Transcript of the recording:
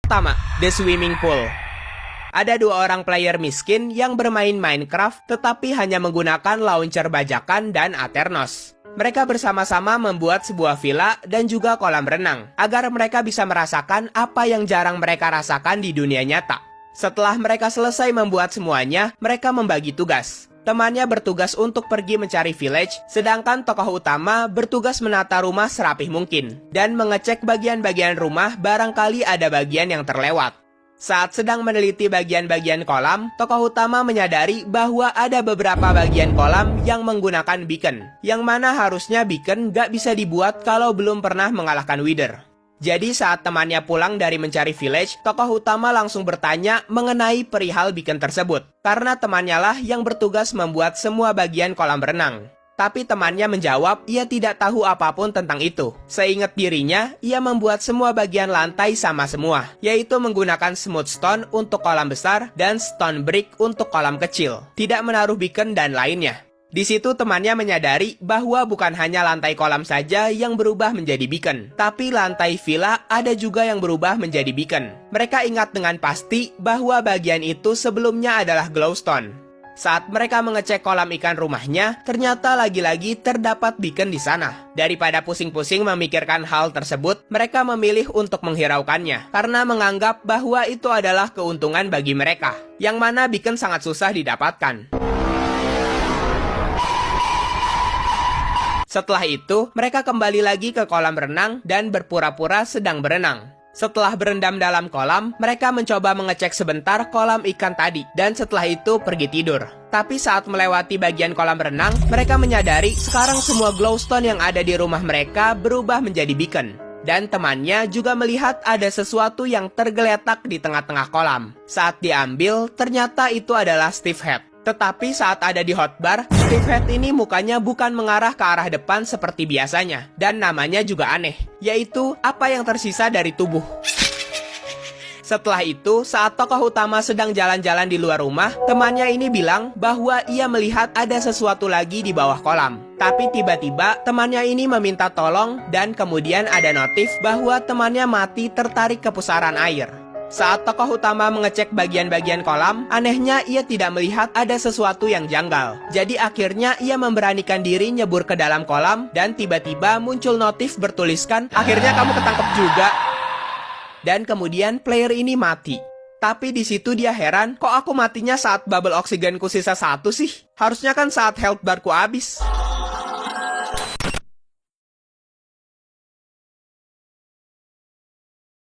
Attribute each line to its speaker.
Speaker 1: Pertama, The Swimming Pool. Ada dua orang player miskin yang bermain Minecraft tetapi hanya menggunakan launcher bajakan dan Aternos. Mereka bersama-sama membuat sebuah villa dan juga kolam renang agar mereka bisa merasakan apa yang jarang mereka rasakan di dunia nyata. Setelah mereka selesai membuat semuanya, mereka membagi tugas. Temannya bertugas untuk pergi mencari village, sedangkan tokoh utama bertugas menata rumah serapih mungkin dan mengecek bagian-bagian rumah barangkali ada bagian yang terlewat. Saat sedang meneliti bagian-bagian kolam, tokoh utama menyadari bahwa ada beberapa bagian kolam yang menggunakan beacon, yang mana harusnya beacon gak bisa dibuat kalau belum pernah mengalahkan Wither. Jadi saat temannya pulang dari mencari village, tokoh utama langsung bertanya mengenai perihal beacon tersebut, karena temannya lah yang bertugas membuat semua bagian kolam renang. Tapi temannya menjawab ia tidak tahu apapun tentang itu. Seingat dirinya, ia membuat semua bagian lantai sama semua, yaitu menggunakan smooth stone untuk kolam besar dan stone brick untuk kolam kecil, tidak menaruh beacon dan lainnya. Di situ temannya menyadari bahwa bukan hanya lantai kolam saja yang berubah menjadi beacon, tapi lantai villa ada juga yang berubah menjadi beacon. Mereka ingat dengan pasti bahwa bagian itu sebelumnya adalah glowstone. Saat mereka mengecek kolam ikan rumahnya, ternyata lagi-lagi terdapat beacon di sana. Daripada pusing-pusing memikirkan hal tersebut, mereka memilih untuk menghiraukannya karena menganggap bahwa itu adalah keuntungan bagi mereka, yang mana beacon sangat susah didapatkan. Setelah itu, mereka kembali lagi ke kolam renang dan berpura-pura sedang berenang. Setelah berendam dalam kolam, mereka mencoba mengecek sebentar kolam ikan tadi dan setelah itu pergi tidur. Tapi saat melewati bagian kolam renang, mereka menyadari sekarang semua glowstone yang ada di rumah mereka berubah menjadi beacon. Dan temannya juga melihat ada sesuatu yang tergeletak di tengah-tengah kolam. Saat diambil, ternyata itu adalah Steve Head. Tetapi saat ada di hotbar, Steve Head ini mukanya bukan mengarah ke arah depan seperti biasanya. Dan namanya juga aneh, yaitu apa yang tersisa dari tubuh. Setelah itu, saat tokoh utama sedang jalan-jalan di luar rumah, temannya ini bilang bahwa ia melihat ada sesuatu lagi di bawah kolam. Tapi tiba-tiba temannya ini meminta tolong dan kemudian ada notif bahwa temannya mati tertarik ke pusaran air. Saat tokoh utama mengecek bagian-bagian kolam, anehnya ia tidak melihat ada sesuatu yang janggal. Jadi akhirnya ia memberanikan diri nyebur ke dalam kolam dan tiba-tiba muncul notif bertuliskan, "Akhirnya kamu ketangkep juga." Dan kemudian player ini mati. Tapi di situ dia heran, kok aku matinya saat bubble oksigenku sisa 1 sih? Harusnya kan saat health barku habis.